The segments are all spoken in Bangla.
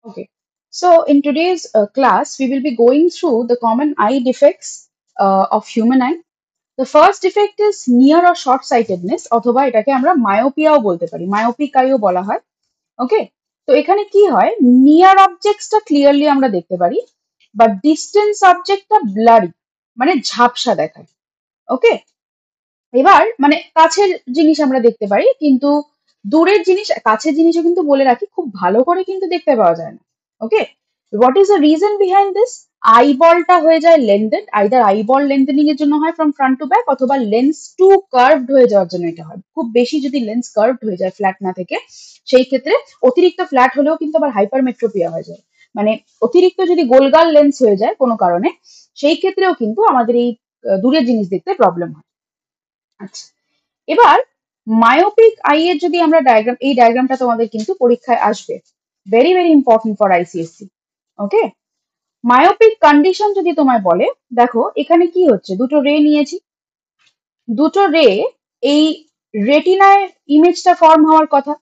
Okay. So in today's class, we will be going through the common eye defects of human eye. The first defect is near or short sightedness অথবা এটাকে আমরা মায়োপিয়াও বলতে পারি মায়োপিক আইও বলা হয় ওকে তো এখানে কি হয় নিয়ার অবজেক্টসটা ক্লিয়ারলি আমরা দেখতে পারি বাট ডিস্টেন্স অবজেক্টটা ব্লারি মানে ঝাপসা দেখায় ওকে এবার মানে কাছের জিনিস আমরা দেখতে পারি কিন্তু দূরের জিনিস কাছের জিনিসও কিন্তু বলে রাখি খুব ভালো করে কিন্তু দেখতে পাওয়া যায় না okay what is the reason behind this আইবলটা হয়ে যায় লেন্থেড আইদার আইবল লেন্থেনিং এর জন্য হয় ফ্রম ফ্রন্ট টু ব্যাক অথবা লেন্স টু কার্ভড হয়ে যাওয়ার জন্য এটা হয় খুব বেশি যদি লেন্স কার্ভড হয়ে যায় ফ্ল্যাট না থেকে সেই ক্ষেত্রে অতিরিক্ত ফ্ল্যাট হলেও কিন্তু আবার হাইপারমেট্রোপিয়া হয়ে যায় মানে অতিরিক্ত যদি গোলগাল লেন্স হয়ে যায় কোনো কারণে সেই ক্ষেত্রেও কিন্তু আমাদের এই দূরের জিনিস দেখতে প্রবলেম হয় আচ্ছা এবার মায়োপিক আই এর যদি আমরা ডায়াগ্রাম এই ডায়াগ্রামটা তোমাদের কিন্তু পরীক্ষায় আসবে very very important for ICSE okay myopic condition যদি তোমায় বলে দেখো এখানে কি হচ্ছে দুটো রে নিয়েছি দুটো রে এই রেটিনায় ইমেজটা ফর্ম হওয়ার কথা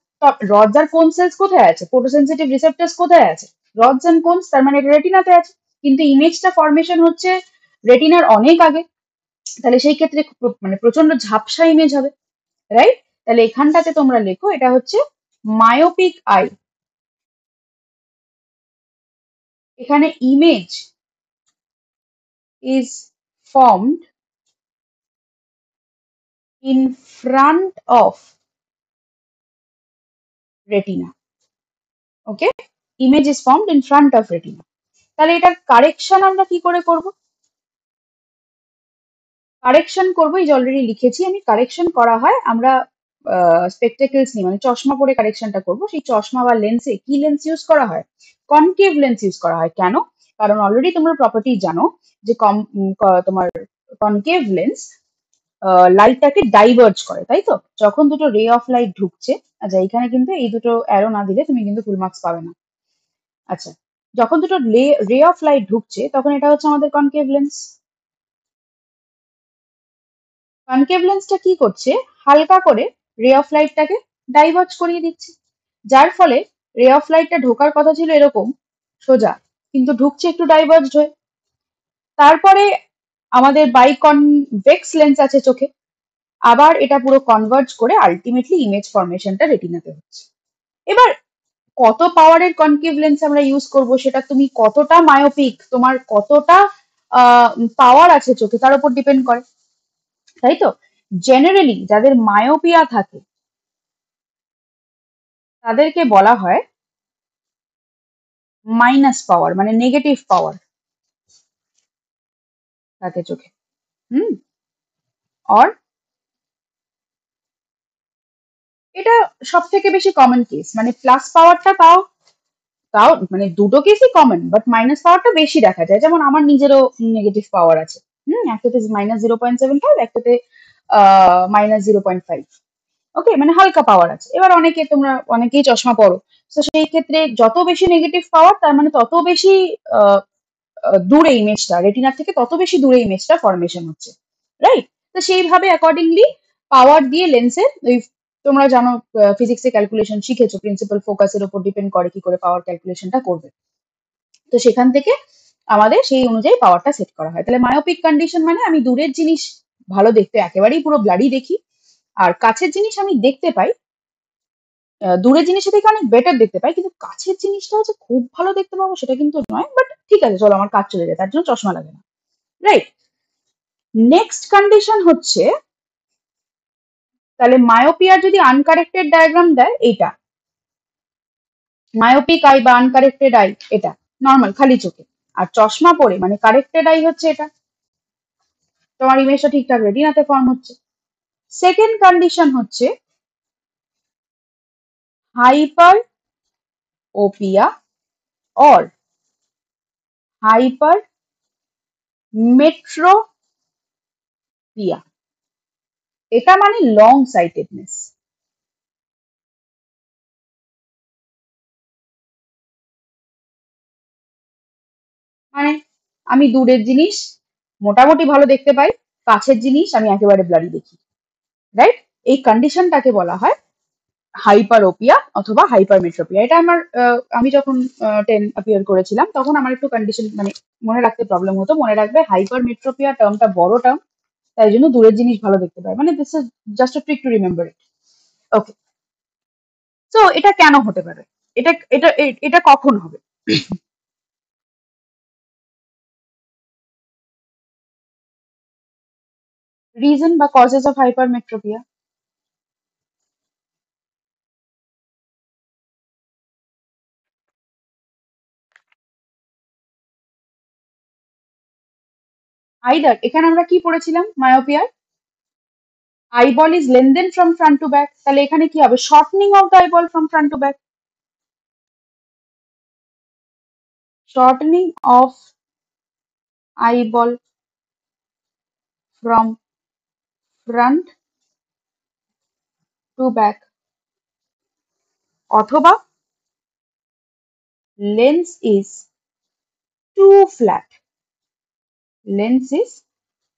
রডস আর কোন সেলস কোথায় আছে ফটোসেনসিটিভ রিসেপ্টরস কোথায় আছে রডস এন্ড কোনস তার মানে রেটিনাতে আছে কিন্তু ইমেজটা ফরমেশন হচ্ছে রেটিনার অনেক আগে তাহলে সেই ক্ষেত্রে মানে প্রচন্ড ঝাপসা ইমেজ হবে রাইট তাহলে এখানটাতে তোমরা লেখো এটা হচ্ছে মায়োপিক আই এখানে image is formed in front of retina okay image is formed in front of retina তাহলে এটার কারেকশন আমরা কি করে করব কারেকশন করবো এই যে অলরেডি লিখেছি আমি কারেকশন করা হয় আমরা স্পেকটেকলস নিয়ে মানে চশমা পরে কারেকশনটা করব সেই চশমা বা লেন্সে কি লেন্স ইউজ করা হয় কনকেভ লেন্স ইউজ করা হয় কেন কারণ অলরেডি তোমরা প্রপার্টি জানো যে তোমার কনকেভ লেন্স লাইটটাকে ডাইভার্জ করে তাই তো যখন দুটো রে অফ লাইট ঢুকছে আচ্ছা এখানে কিন্তু এই দুটো অ্যারো না দিলে তুমি কিন্তু ফুল মার্কস পাবে না আচ্ছা যখন দুটো রে অফ লাইট ঢুকছে তখন এটা হচ্ছে আমাদের কনকেভ লেন্স কনকেভ লেন্সটা কি করছে হালকা করে রে অফ লাইটটাকে ডাইভার্জ করিয়ে দিচ্ছে যার ফলে রে অফ লাইটটা ঢোকার কথা ছিল এরকম সোজা কিন্তু ঢুকছে একটু ডাইভার্জ হয়ে তারপরে আমাদের বাইকনভেক্স লেন্স আছে চোখে আবার এটা পুরো কনভার্জ করে আলটিমেটলি ইমেজ ফরমেশনটা রেটিনাতে হচ্ছে এবার কত পাওয়ারের কনকেভ লেন্স আমরা ইউজ করব সেটা তুমি কতটা মায়োপিক তোমার কতটা পাওয়ার আছে চোখে তার উপর ডিপেন্ড করে তাই তো জেনারেলি যাদের মায়োপিয়া থাকে তাদেরকে বলা হয় মাইনাস পাওয়ার মানে নেগেটিভ পাওয়ার থাকে চোখে হুম আর এটা সব থেকে বেশি কমন কেস মানে প্লাস পাওয়ারটা তাও তাও মানে দুটো কেসই কমন বাট মাইনাস পাওয়ারটা বেশি দেখা যায় যেমন আমার নিজেরও নেগেটিভ পাওয়ার আছে একটাতে -0.75 একটাতে -0.5 ওকে মানে হালকা পাওয়ার আছে এবার তোমরা অনেকেই চশমা পরো তো সেই ক্ষেত্রে যত বেশি নেগেটিভ পাওয়ার তার মানে তত বেশি আহ, দূরে ইমেজটা রেটিনার থেকে তত বেশি দূরে ইমেজটা ফরমেশন হচ্ছে রাইট তো সেইভাবে অ্যাকর্ডিংলি পাওয়ার দিয়ে লেন্সের ওই তোমরা জানো ফিজিক্সে ক্যালকুলেশন শিখেছো প্রিন্সিপাল ফোকাসের উপর ডিপেন্ড করে কি করে পাওয়ার ক্যালকুলেশনটা করবে তো সেখান থেকে আমাদের সেই অনুযায়ী পাওয়ারটা সেট করা হয় তাহলে মায়োপিক কন্ডিশন মানে আমি দূরের জিনিস ভালো দেখতে একেবারেই পুরো ব্লাডি দেখি আর কাছের জিনিস আমি দেখতে পাই দূরের জিনিসের থেকে অনেক বেটার দেখতে পাই কিন্তু কাছের জিনিসটা হচ্ছে খুব ভালো দেখতে পাবো সেটা কিন্তু নয় বাট ঠিক আছে চলো আমার কাজ চলে যায় তার জন্য চশমা লাগে না রাইট নেক্সট কন্ডিশন হচ্ছে তাহলে মায়োপিয়ার যদি আনকারেক্টেড ডায়াগ্রাম দেয় এইটা মায়োপিক আই বা আনকারেক্টেড আই এটা নর্মাল খালি চোখে আর চশমা পরে মানে কারেক্টেড আই হচ্ছে এটা তোমার ইমেজটা ঠিকঠাক রেটিনাতে ফর্ম হচ্ছে সেকেন্ড কন্ডিশন হচ্ছে হাইপার ওপিয়া অর হাইপার মেট্রোপিয়া এটা মানে লং সাইটেডনেস মানে আমি দূরের জিনিস মোটামুটি ভালো দেখতে পাই কাছের জিনিস আমি একেবারে ব্লারি দেখি রাইট এই কন্ডিশনটাকে বলা হয় হাইপারোপিয়া অথবা হাইপারমেট্রোপিয়া। এটা আমার আমি যখন 10 অ্যাপিয়ার করেছিলাম তখন আমার একটু কন্ডিশন মানে মনে রাখতে প্রবলেম হতো। মনে রাখবে হাইপারমেট্রোপিয়া টার্মটা বড় টার্ম, তাই জন্য দূরের জিনিস ভালো দেখতে পায়। মানে this is just a trick to remember it. Okay, so এটা কেন হতে পারে? এটা এটা এটা কখন হবে? রিজন বা কজেস অফ হাইপারমেট্রোপিয়া? আইদার এখানে আমরা কি পড়েছিলাম মায়োপিয়ার? Eyeball is lengthened from front to back, তাহলে এখানে কি হবে? Shortening of the eyeball from front to back. Shortening of eyeball from front to back, অথবা lens is too flat. Lens is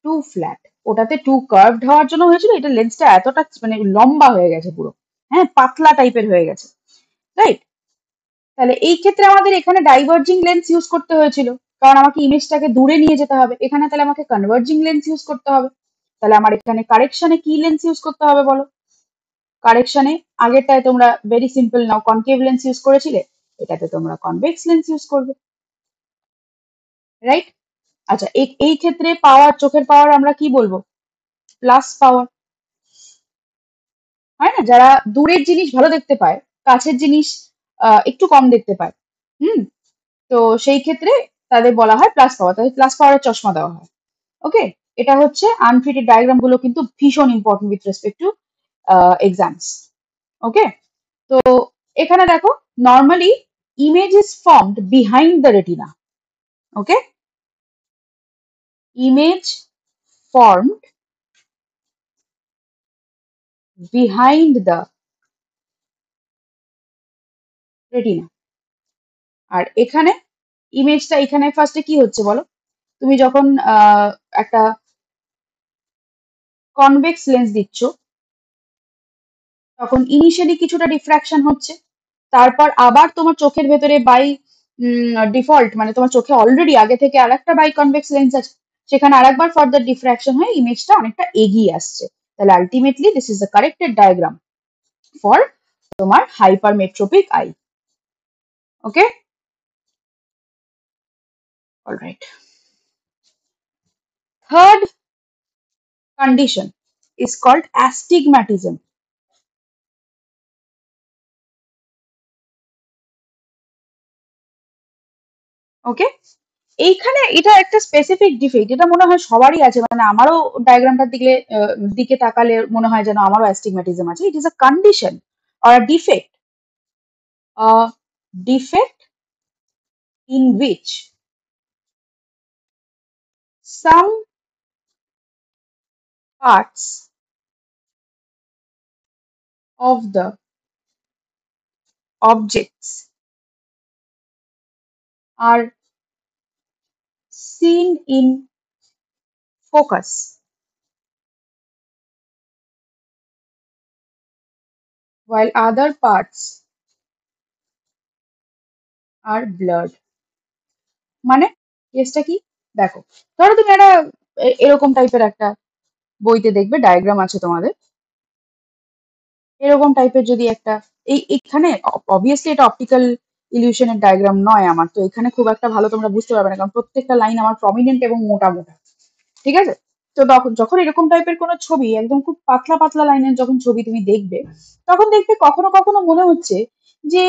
too flat. ওটাতে টু কার্ভড হওয়ার জন্য হয়েছিল, এটা লেন্সটা এতটা মানে লম্বা হয়ে গেছে পুরো, হ্যাঁ পাতলা টাইপের হয়ে গেছে, রাইট? তাহলে এই ক্ষেত্রে আমাদের এখানে ডাইভার্জিং লেন্স ইউজ করতে হয়েছিল, কারণ আমাকে ইমেজটাকে দূরে নিয়ে যেতে হবে। এখানে তাহলে আমাকে কনভার্জিং লেন্স ইউজ করতে হবে। তাহলে আমার এখানে কারেকশনে কি লেন্স ইউজ করতে হবে বলো? কারেকশনে আগেরটায় তোমরা ভেরি সিম্পল নাও কনকেভ লেন্স ইউজ করেছিলে, এটাতে তোমরা কনভেক্স লেন্স ইউজ করবে, রাইট? আচ্ছা, এই এই ক্ষেত্রে পাওয়ার, চোখের পাওয়ার আমরা কি বলবো? প্লাস পাওয়ার, হয় না? যারা দূরের জিনিস ভালো দেখতে পায়, কাছের জিনিস একটু কম দেখতে পায়, হুম, তো সেই ক্ষেত্রে তাদের বলা হয় প্লাস পাওয়ার, তাদের প্লাস পাওয়ারের চশমা দেওয়া হয়। ওকে, এটা হচ্ছে আনফিটেড ডায়াগ্রাম গুলো কিন্তু ভীষণ important with respect to exams. Okay, তো এখানে দেখো, normally image is formed behind the retina. Okay, image formed behind the retina. আর এখানে ইমেজটা এখানে ফার্স্টে কি হচ্ছে বলো? তুমি যখন একটা কনভেক্স লেন্স দিচ্ছ, তখন ইনিশিয়ালি কিছুটা ডিফ্রাকশন হচ্ছে, তারপর আবার তোমার চোখের ভেতরে বাই ডিফল্ট, মানে তোমার চোখে অলরেডি আগে থেকে আরেকটা বাই কনভেক্স লেন্স আছে, সেখানে আরেকবার ফার্দার ডিফ্রাকশন হয়ে ইমেজটা অনেকটা এগিয়ে আসছে। তাহলে ultimately this is the corrected diagram for তোমার hypermetropic eye. Okay, alright. Third condition is called astigmatism. ওকে, এইখানে এটা একটা স্পেসিফিক ডিফেক্ট, এটা মনে হয় সবারই আছে, মানে আমারও ডায়াগ্রামটার দিকে তাকালে মনে হয় যেন আমারও অ্যাস্টিগম্যাটিজম আছে। It is a condition or a defect in which some parts of the objects are seen in focus while other parts are blurred. মানে কেসটা কি? দেখো, ধরো তুমি একটা এরকম টাইপের একটা বইতে দেখবে ডায়াগ্রাম আছে তোমাদের, এরকম টাইপের যদি একটা, এখানে অবভিয়াসলি এটা অপটিক্যাল ইলিউশনের ডায়াগ্রাম নয় আমার, তো এখানে খুব একটা ভালো তোমরা বুঝতে পারবে না, কারণ প্রত্যেকটা লাইন আমার প্রমিনেন্ট এবং মোটা মোটা, ঠিক আছে? তো তখন যখন এরকম টাইপের কোনো ছবি, একদম খুব পাতলা পাতলা লাইনের যখন ছবি তুমি দেখবে, তখন দেখবে কখনো কখনো মনে হচ্ছে যে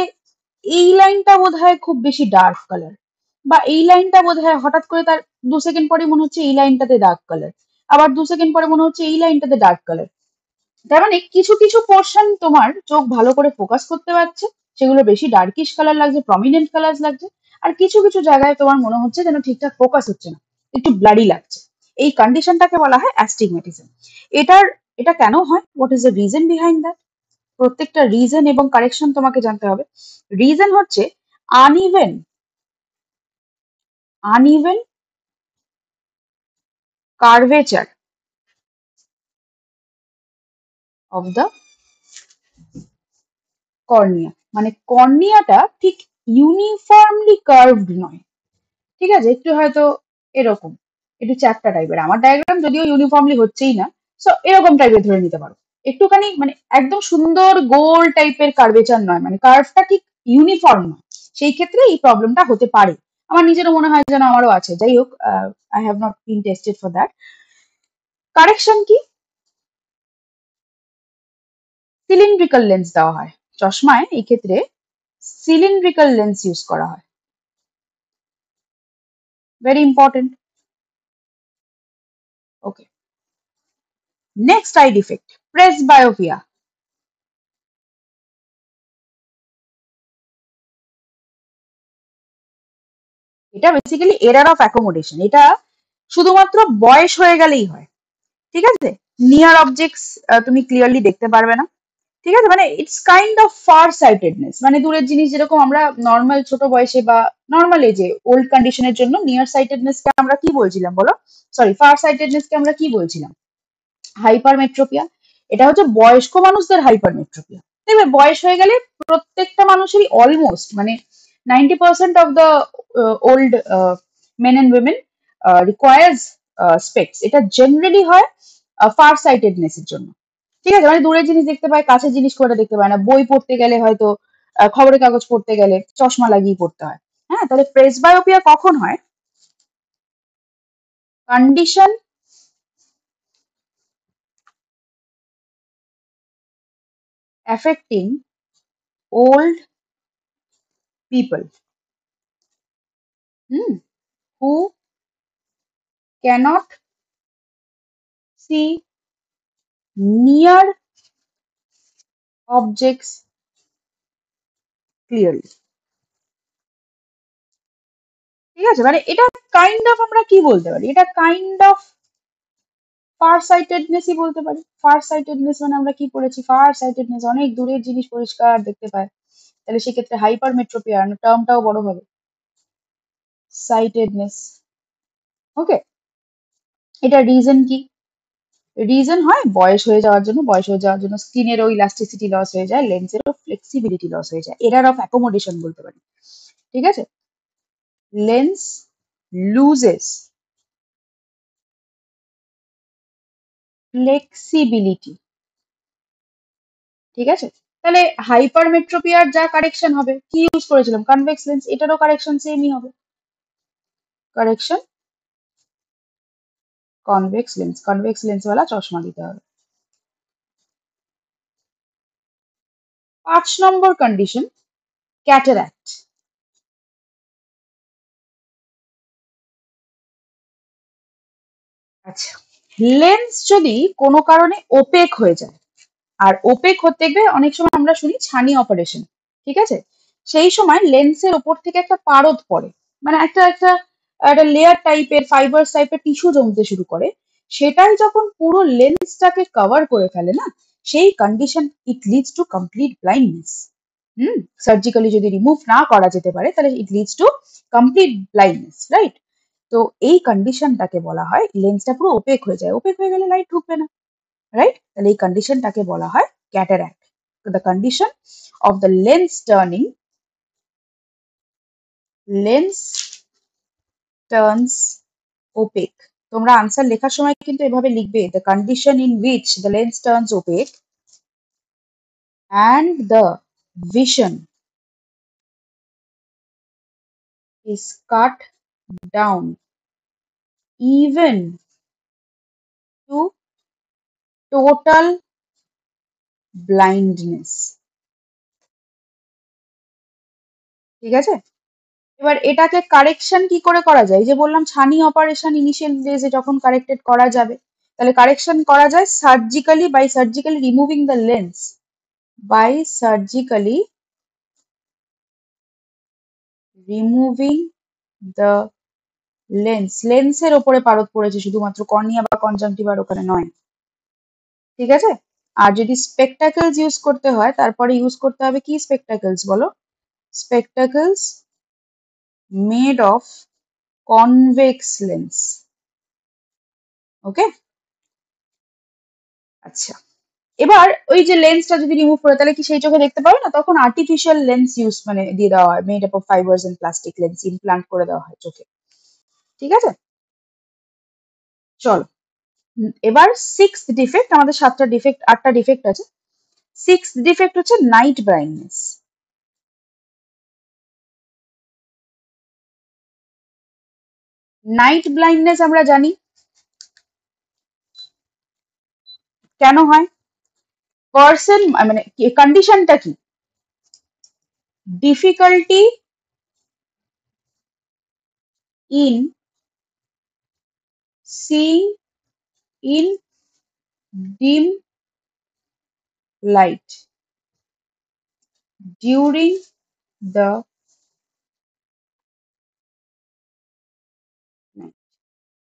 এই লাইনটা বোধহয় খুব বেশি ডার্ক কালার, বা এই লাইনটা বোধহয় হঠাৎ করে তার 2 সেকেন্ড পরে মনে হচ্ছে এই লাইনটাতে ডার্ক কালার, আবার 2 সেকেন্ড পরে মনে হচ্ছে এই লাইনটাতে ডার্ক কালার। তার মানে কিছু কিছু পোর্শন তোমার চোখ ভালো করে ফোকাস করতে পারছে, সেগুলো বেশি ডার্কিশ কালার লাগছে, প্রমিনেন্ট কালার লাগছে, আর কিছু কিছু জায়গায় তোমার মনে হচ্ছে যেন ঠিকঠাক ফোকাস হচ্ছে না, একটু ব্লাডি লাগছে। এই কন্ডিশনটাকে বলা হয় অ্যাস্টিগমেটিজম। এটার এটা কেন হয়? What is the reason behind that? প্রত্যেকটা রিজন এবং কারেকশন তোমাকে জানতে হবে। রিজন হচ্ছে uneven uneven curvature of the cornea, মানে কর্নিয়াটা ঠিক ইউনিফর্মলি কার্ভড নয়, ঠিক আছে, একটু হয়তো এরকম, একটু চ্যাপ্টা টাইপের। আমার ডায়াগ্রাম যদিও ইউনিফর্মলি হচ্ছেই না, সো এরকম টাইপের ধরে নিতে পারো। একটুখানি মানে একদম সুন্দর গোল টাইপের কার্ভেচার নয়, মানে কার্ভটা ঠিক ইউনিফর্ম নয়, সেই ক্ষেত্রে এই প্রবলেমটা হতে পারে। আমার নিজেরও মনে হয় যেন আমারও আছে, যাই হোক, I have not been tested for that. Correction কি? সিলিন্ড্রিক্যাল লেন্স দেওয়া হয় চশমায়, এই ক্ষেত্রে সিলিন্ড্রিক্যাল লেন্স ইউজ করা হয়, very important. Okay, next I defect, presbyopia. এটা বেসিক্যালি এরার অফ অ্যাকোমোডেশন, এটা শুধুমাত্র বয়স হয়ে গেলেই হয়, ঠিক আছে। নিয়ার অবজেক্টস তুমি ক্লিয়ারলি দেখতে পারবে না, ঠিক আছে, মানে it's kind of fur sightedness, মানে দূরের জিনিস যেরকম আমরা নর্মাল ছোট বয়সে বা নর্মাল এজে ওল্ড কন্ডিশনের জন্য নিয়ার সাইটেডনেসকে আমরা কি বলছিলাম বলো, সরি, ফার সাইটেডনেসকে আমরা কি বলছিলাম? হাইপারমেট্রোপিয়া। এটা হচ্ছে বয়স্ক মানুষদের হাইপারমেট্রোপিয়া। দেখবে বয়স হয়ে গেলে প্রত্যেকটা মানুষেরই অলমোস্ট, মানে 90% of the old men and women requires specs. এটা জেনারেলি হয় ফার সাইটেডনেস এর জন্য, ঠিক আছে, মানে দূরের জিনিস দেখতে পায়, কাছের জিনিস খুব একটা দেখতে পায় না। বই পড়তে গেলে হয়তো, খবরের কাগজ পড়তে গেলে চশমা লাগিয়ে পড়তে হয়। হ্যাঁ, তাহলে প্রেসবায়োপিয়া কখন হয়? Condition affecting old people, hmm, who cannot see near objects clearly, ঠিক আছে, মানে এটা কাইন্ড অফ আমরা কি বলতে পারি, এটা কাইন্ড অফ ফার সাইটেডনেসই বলতে পারি। ফার সাইটেডনেস মানে আমরা কি পড়েছি, ফার সাইটেডনেস অনেক দূরের জিনিস পরিষ্কার দেখতে পায়, তাহলে সেক্ষেত্রে হাইপারমেট্রোপিয়া টার্মটাও বড় হবে, সাইটেডনেস। ওকে, এটা রিজন কি? রিজন হয় বয়স হয়ে যাওয়ার জন্য, বয়স হয়ে যাওয়ার জন্য স্কিনেরও ইলাস্টিসিটি লস হয়ে যায়, লেন্সেরও ফ্লেক্সিবিলিটি লস হয়ে যায়, এরার অফ অ্যাকোমোডেশন বলতে পারি, ঠিক আছে। লেন্স লুজেস ফ্লেক্সিবিলিটি, ঠিক আছে। তাহলে হাইপারমেট্রোপিয়ার যা কারেকশন হবে, কি ইউজ করেছিলাম, কনভেক্স লেন্স, এটারও কারেকশন সেমই হবে, কারেকশন কনভেক্স লেন্স, কনভেক্স লেন্সওয়ালা চশমা দিতে হবে। 5 নম্বর কন্ডিশন, ক্যাটারাক্ট। আচ্ছা, লেন্স যদি কোনো কারণে ওপেক হয়ে যায়, আর ওপেক হতে গেলে অনেক সময় আমরা শুনি ছানি অপারেশন, ঠিক আছে, সেই সময় লেন্সের ওপর থেকে একটা পারদ পড়ে, মানে একটা একটা একটা লেয়ার টাইপের ফাইবার্স টাইপের টিস্যু জমতে শুরু করে, সেটাই যখন পুরো লেন্সটাকে কভার করে ফেলে না, সেই condition it leads to complete blindness. Surgically যদি রিমুভ না করা যেতে পারে তাহলে it leads to complete blindness, right. তো এই কন্ডিশনটাকে বলা হয় লেন্সটা পুরো ওপেক হয়ে যায়, ওপেক হয়ে গেলে লাইট ঢুকবে না, রাইট, তাহলে এই কন্ডিশনটাকে বলা হয় cataract, the condition of the lens turns opaque. তোমরা আনসার লেখার সময় কিন্তু এভাবে লিখবে, the condition in which the lens turns opaque and the vision is cut down even to total blindness, ঠিক আছে। এবার এটাকে কারেকশন কি করে করা যায়, এই যে বললাম ছানি অপারেশন ইনিশিয়াল ডেজে যখন কারেক্টেড করা যাবে, তাহলে কারেকশন করা যায় surgically, by surgically removing the lens, by surgically removing the lens, লেন্সের ওপরে পারদ পড়েছে শুধুমাত্র, কর্নিয়া বা কনজাংটিভার ওখানে নয়, ঠিক আছে। আর যদি স্পেকটাকেলস ইউজ করতে হয় তারপরে ইউজ করতে হবে কি স্পেকটাকেলস বলো, স্পেকটাকেলস মেড অফ কনভেক্স লেন্স, ওকে। আচ্ছা, এবার ওই যে লেন্সটা যদি রিমুভ করে তাহলে কি সেই চোখে দেখতে পাবে না? তখন আর্টিফিশিয়াল লেন্স ইউজ মানে দিয়ে দেওয়া হয়, made up of fibres and plastic lens implant করে দেওয়া হয় চোখে। ঠিক আছে? চলো। এবার সিক্স ডিফেক্ট, আমাদের সাতটা ডিফেক্ট, আটটা ডিফেক্ট আছে। সিক্স ডিফেক্ট হচ্ছে নাইট ব্লাইন্ডনেস। নাইট ব্লাইন্ডনেস আমরা জানি কেন হয়। পার্সন মানে কন্ডিশনটা কি? Difficulty in seeing in dim light during the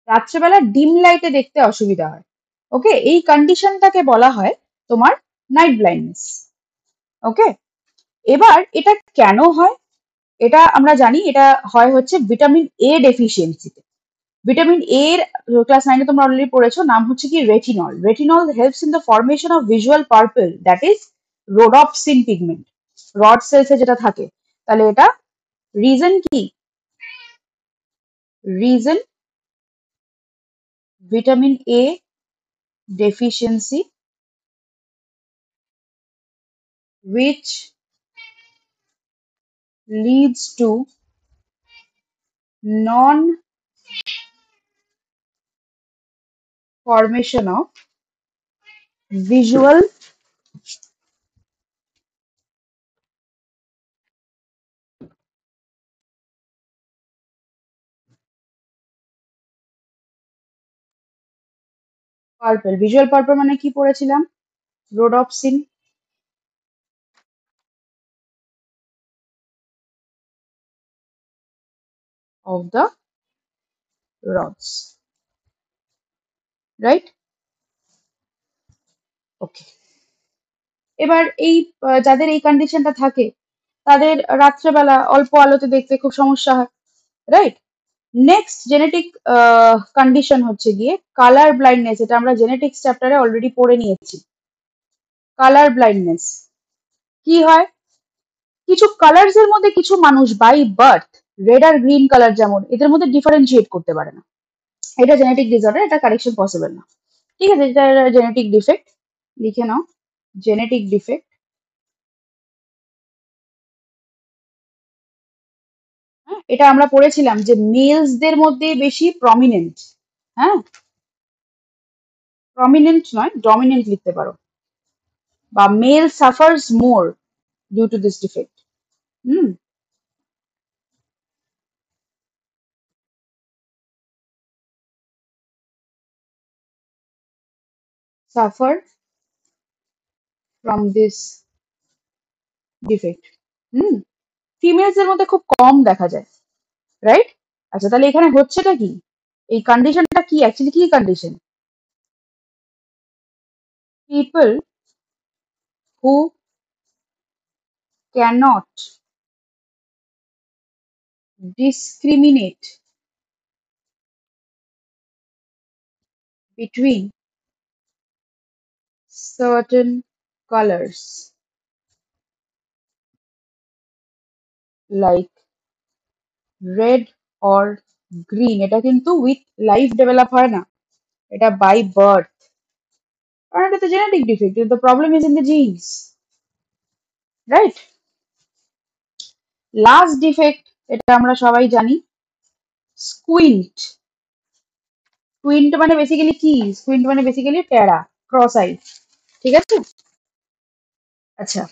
রাত্রেবেলা ডিম লাইটে দেখতে অসুবিধা হয়। ওকে, এই কন্ডিশনটাকে বলা হয় তোমার নাইট ব্লাইন্ডনেস। ওকে, এবার এটা কেন হয়? এটা আমরা জানি এটা হয় হচ্ছে ভিটামিন এ ডেফিসিয়েন্সিতে। ভিটামিন এ এর ক্লাস 9 এ তোমরা অলরেডি পড়েছো, নাম হচ্ছে কি retinol. Retinol helps in the formation of visual purple, that is rhodopsin pigment. Rod সেলসে যেটা থাকে। তাহলে এটা রিজন কি? Reason vitamin A deficiency which leads to non-formation of visual purple. Visual purple মানে কি পড়েছিলাম? Rhodopsin of the rods. Right? Okay. এবার এই যাদের এই কন্ডিশনটা থাকে তাদের রাত্রেবেলা অল্প আলোতে দেখতে খুব সমস্যা হয়। রাইট? নেক্সট জেনেটিক কন্ডিশন হচ্ছে গিয়ে কালার ব্লাইন্ডনেস। এটা আমরা জেনেটিক্স চ্যাপ্টারে অলরেডি পড়ে নিয়েছি। কালার ব্লাইন্ডনেস কি হয়? কিছু কালার্স এর মধ্যে কিছু মানুষ বাই বার্থ রেড আর গ্রিন কালার যেমন এদের মধ্যে ডিফারেন্সিয়েট করতে পারে না। এটা জেনেটিক ডিসঅর্ডার, এটা কারেকশন পসিবল না। ঠিক আছে, এটা জেনেটিক ডিফেক্ট, লিখে নাও জেনেটিক ডিফেক্ট। হ্যাঁ, এটা আমরা পড়েছিলাম যে মেলসদের মধ্যে বেশি প্রমিনেন্ট। হ্যাঁ, প্রমিনেন্ট নয়, ডমিনেন্ট লিখতে পারো, বা male suffers more due to this defect. Hmm, suffer from this defect. Hmm, females এর মধ্যে খুব কম দেখা যায়। রাইট? আচ্ছা, তাহলে এখানে হচ্ছেটা কি? এই কন্ডিশনটা কি, অ্যাকচুয়ালি কি condition? People who cannot discriminate between certain colors like red or green, এটা কিন্তু উইথ লাইফ ডেভেলপ হয় না, এটা বাই বার্থ। কারণ এটা তো genetic defect, the problem is in the genes. Right? Last defect, এটা আমরা সবাই জানি, স্কুইন্ট। স্কুইন্ট মানে বেসিক্যালি কি? স্কুইন্ট মানে বেসিক্যালি টেরা, ক্রস আই। ঠিক আছে? আচ্ছা,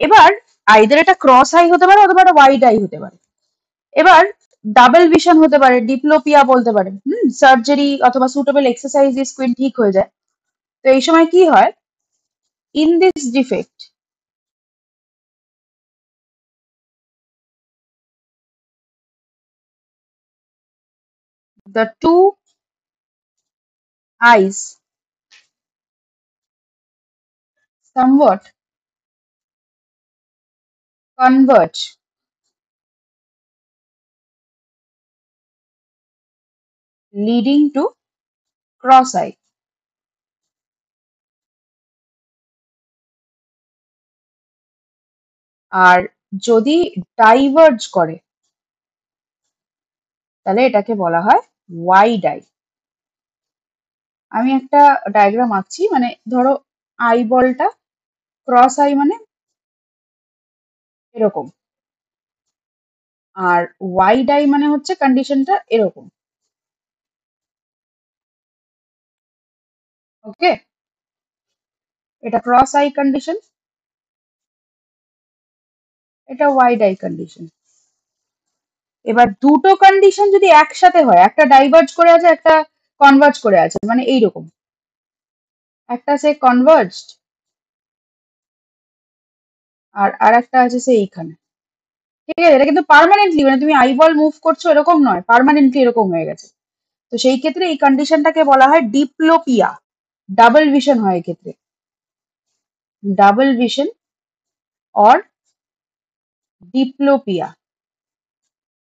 এবার আইদার এটা ক্রস আই হতে পারে অথবা এটা ওয়াইড আই হতে পারে। এবার ডাবল ভিশন হতে পারে, ডিপ্লোপিয়া বলতে পারে। সার্জারি অথবা সুটেবল এক্সারসাইজ দিয়ে স্কুইন ঠিক হয়ে যায়। তো এই সময় কি হয়? In this defect the two eyes somewhat converge, leading to cross eye. আর যদি ডাইভার্জ করে তাহলে এটাকে বলা হয় ওয়াইড আই। আমি একটা ডায়াগ্রাম আঁকছি, মানে ধরো আই বলটা ক্রস আই মানে এরকম, আর ওয়াইড আই মানে হচ্ছে কন্ডিশনটা এরকম। ওকে, এটা ক্রস আই কন্ডিশন, এটা ওয়াইড আই কন্ডিশন। এবার দুটো কন্ডিশন যদি একসাথে হয়, একটা ডাইভার্জ করে আছে, একটা কনভার্জ করে আছে, মানে এইরকম, একটা সে কনভার্জড আর আরেকটা আছে সে এইখানে। ঠিক আছে, এটা কিন্তু পার্মানেন্টলি, মানে তুমি আইবল মুভ করছো এরকম নয়, পার্মানেন্টলি এরকম হয়ে গেছে। তো সেই ক্ষেত্রে এই কন্ডিশনটাকে বলা হয় ডিপ্লোপিয়া। ডাবল ভিশন হয় এক্ষেত্রে, ডাবল ভিশন অর ডিপ্লোপিয়া।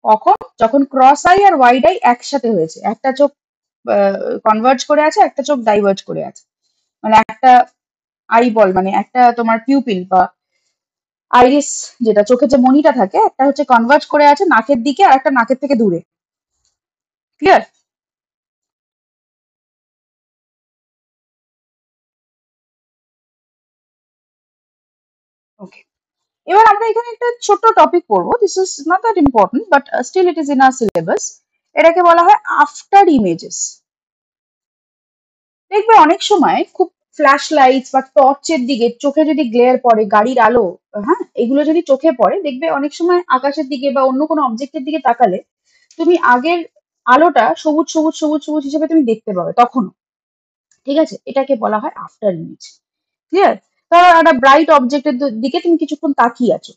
কখন? যখন ক্রস আই আর ওয়াইড আই একসাথে হয়েছে, একটা চোখ কনভার্জ করে আছে, একটা চোখ ডাইভার্জ করে আছে, মানে একটা আইবল মানে একটা তোমার পিউপিল বা আইরিস, যেটা চোখের যে মনিটা থাকে, একটা হচ্ছে কনভার্জ করে আছে নাকের দিকে আর একটা নাকের থেকে দূরে। ক্লিয়ার? ওকে, এবার আমরা এখানে একটা ছোট্ট টপিক পড়বো। This is not that important, but still it is in our syllabus. এটাকে বলা হয় আফটার ইমেজেস। দেখবে অনেক সময় খুব ফ্ল্যাশ লাইটস বা টর্চের দিকে চোখে যদি গ্লেয়ার পড়ে, গাড়ির আলো, হ্যাঁ, এগুলো যদি চোখে পড়ে, দেখবে অনেক সময় আকাশের দিকে বা অন্য কোনো অবজেক্টের দিকে তাকালে তুমি আগের আলোটা সবুজ সবুজ সবুজ সবুজ হিসেবে তুমি দেখতে পাবে তখনও। ঠিক আছে, এটাকে বলা হয় আফটার ইমেজ। ক্লিয়ার? ধরো একটা ব্রাইট অবজেক্টের দিকে তুমি কিছুক্ষণ তাকিয়ে আছো,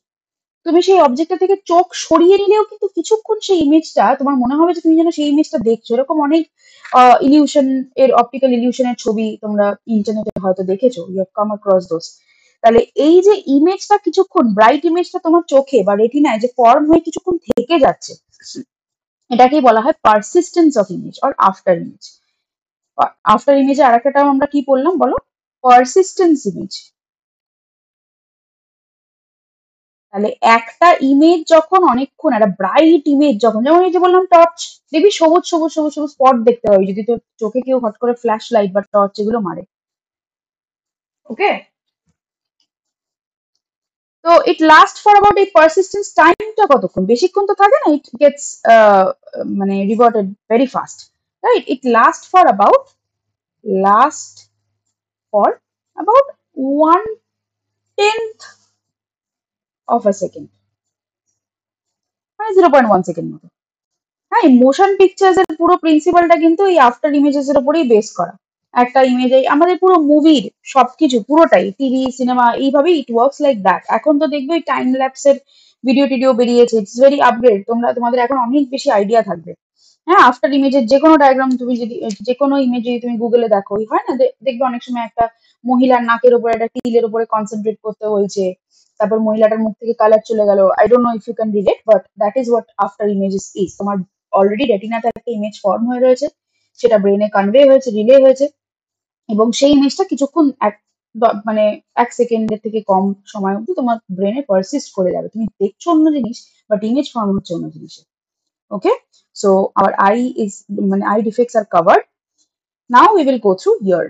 তুমি সেই অবজেক্টটা থেকে চোখ সরিয়ে নিলেও কিন্তু কিছুক্ষণ সেই ইমেজটা তোমার মনে হবে যে তুমি যেন সেই ইমেজটা দেখছো। এরকম অনেক ইলিউশন এর, অপটিক্যাল ইলিউশনের ছবি তোমরা ইন্টারনেটে হয়তো দেখেছো, you have come across those. তাহলে এই যে ইমেজটা কিছুক্ষণ, ব্রাইট ইমেজটা তোমার চোখে বা রেটিনায় যে ফর্ম হয়ে কিছুক্ষণ থেকে যাচ্ছে, এটাকেই বলা হয় persistence of image or after image. After ইমেজে আরেকটা টার্ম আমরা কি বললাম বলো? Persistence image. তাহলে একটা ইমেজ যখন অনেকক্ষণ, একটা ব্রাইট ইমেজ যখন, যেমন এই যে বললাম টর্চ, দেখবি সবুজ সবুজ সবুজ সবুজ স্পট দেখতে পাবি যদি তোর চোখে কেউ হট করে ফ্ল্যাশ লাইট বা টর্চ এগুলো মারে। ওকে, তো ইট লাস্ট ফর অ্যাবাউট, এই পারসিস্টেন্স টাইমটা কতক্ষণ, বেশিক্ষণ তো থাকে না, ইট গেটস মানে reverted very fast, right? It last for about 1/10 of a second, মানে 0.1 সেকেন্ড মতো। হ্যাঁ, মোশন পিকচার্স এর পুরো প্রিন্সিপালটা কিন্তু এই আফটার ইমেজেস এর উপরেই বেস করা। একটা ইমেজে আমাদের পুরো মুভির সবকিছু, পুরোটাই টিভি সিনেমা এইভাবেই ইট ওয়ার্কস লাইক দ্যাট। এখন তো দেখবে টাইম ল্যাপসের ভিডিও টিডিও বেরিয়েছে, ইটস ভেরি আপগ্রেড, তোমাদের এখন অনেক বেশি আইডিয়া থাকবে। হ্যাঁ, আফটার ইমেজের যে কোনো ডায়াগ্রাম তুমি যদি, যে কোনো ইমেজ যদি তুমি গুগলে দেখো, হয় না, দেখবে অনেক সময় একটা মহিলার নাকের উপরে একটা তিলের উপরে কনসেন্ট্রেট করতে হয়েছে, তারপর মহিলাটার মুখ থেকে কালার চলে গেল। I don't know if you can relate, but that is what after images is. তোমার অলরেডি রেটিনাতে একটা ইমেজ ফর্ম হয়ে রয়েছে, সেটা ব্রেনে কনভে হয়েছে, রিলে হয়েছে, এবং সেই ইমেজটা কিছুক্ষণ মানে 1 সেকেন্ডের থেকে কম সময় অবধি তোমার ব্রেনে পারসিস্ট করে যাবে। তুমি দেখছো অন্য জিনিস, বাট ইমেজ ফর্ম হচ্ছে অন্য জিনিসে। ওকে, so our eye is, মানে eye defects are covered. Now we will go through ear.